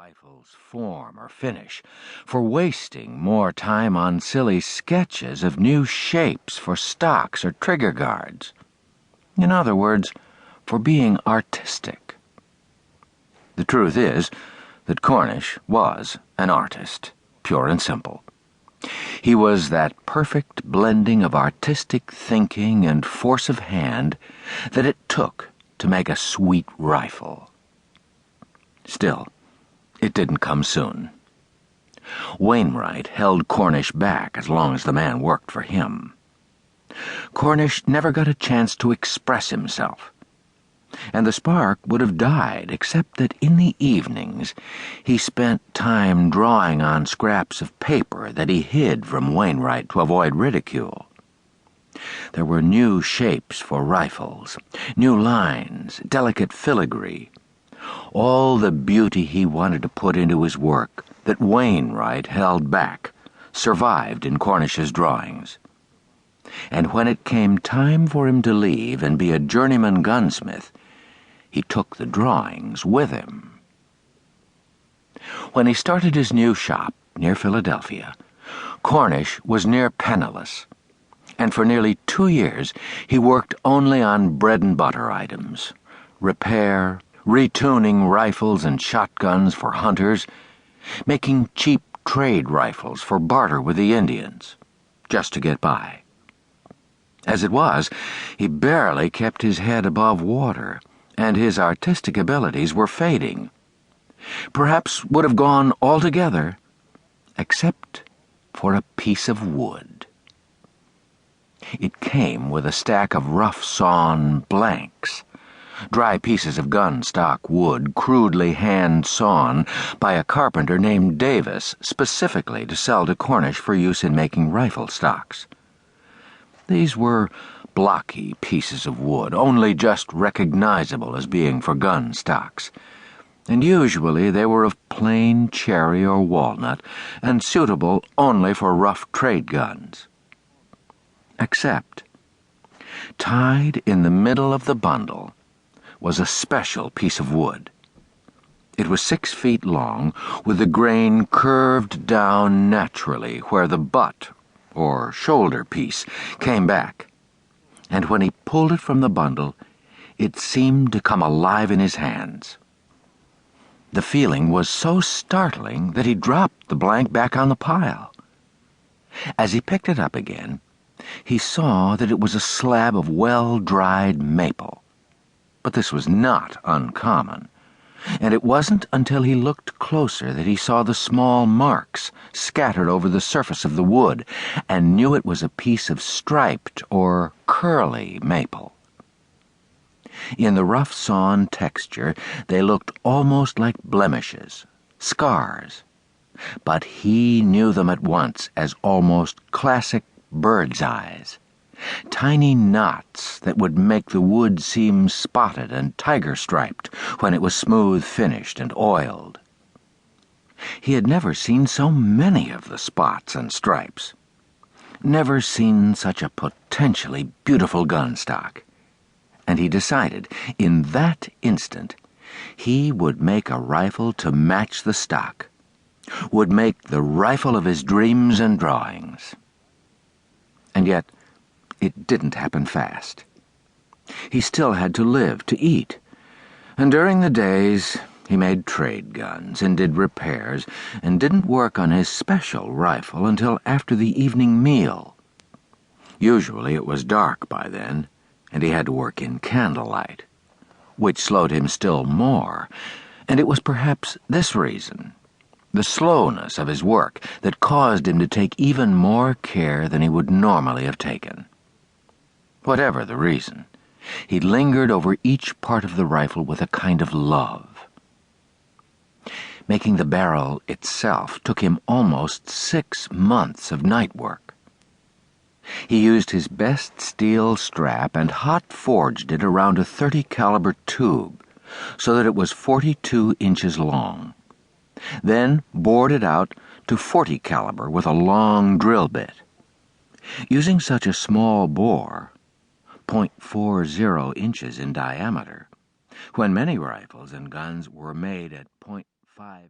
rifle's form or finish, for wasting more time on silly sketches of new shapes for stocks or trigger guards. In other words, for being artistic. The truth is that Cornish was an artist, pure and simple. He was that perfect blending of artistic thinking and force of hand that it took to make a sweet rifle. Still, it didn't come soon. Wainwright held Cornish back as long as the man worked for him. Cornish never got a chance to express himself, and the spark would have died except that in the evenings he spent time drawing on scraps of paper that he hid from Wainwright to avoid ridicule. There were new shapes for rifles, new lines, delicate filigree, all the beauty he wanted to put into his work that Wainwright held back survived in Cornish's drawings. And when it came time for him to leave and be a journeyman gunsmith, he took the drawings with him. When he started his new shop near Philadelphia, Cornish was near penniless, and for nearly 2 years he worked only on bread-and-butter items, repair, retuning rifles and shotguns for hunters, making cheap trade rifles for barter with the Indians, just to get by. As it was, he barely kept his head above water, and his artistic abilities were fading. Perhaps would have gone altogether, except for a piece of wood. It came with a stack of rough-sawn blanks, dry pieces of gun stock wood crudely hand-sawn by a carpenter named Davis specifically to sell to Cornish for use in making rifle stocks. These were blocky pieces of wood, only just recognizable as being for gun stocks, and usually they were of plain cherry or walnut and suitable only for rough trade guns. Except, tied in the middle of the bundle was a special piece of wood. It was 6 feet long, with the grain curved down naturally where the butt, or shoulder piece, came back, and when he pulled it from the bundle, it seemed to come alive in his hands. The feeling was so startling that he dropped the blank back on the pile. As he picked it up again, he saw that it was a slab of well-dried maple. But this was not uncommon, and it wasn't until he looked closer that he saw the small marks scattered over the surface of the wood and knew it was a piece of striped or curly maple. In the rough-sawn texture, they looked almost like blemishes, scars, but he knew them at once as almost classic bird's eyes. Tiny knots that would make the wood seem spotted and tiger-striped when it was smooth-finished and oiled. He had never seen so many of the spots and stripes, never seen such a potentially beautiful gun stock, and he decided in that instant he would make a rifle to match the stock, would make the rifle of his dreams and drawings. And yet, it didn't happen fast. He still had to live, to eat, and during the days he made trade guns and did repairs and didn't work on his special rifle until after the evening meal. Usually it was dark by then, and he had to work in candlelight, which slowed him still more, and it was perhaps this reason, the slowness of his work, that caused him to take even more care than he would normally have taken. Whatever the reason, he lingered over each part of the rifle with a kind of love. Making the barrel itself took him almost 6 months of night work. He used his best steel strap and hot-forged it around a .30 caliber tube so that it was 42 inches long. Then bored it out to .40 caliber with a long drill bit. Using such a small bore, .40 inches in diameter, when many rifles and guns were made at .5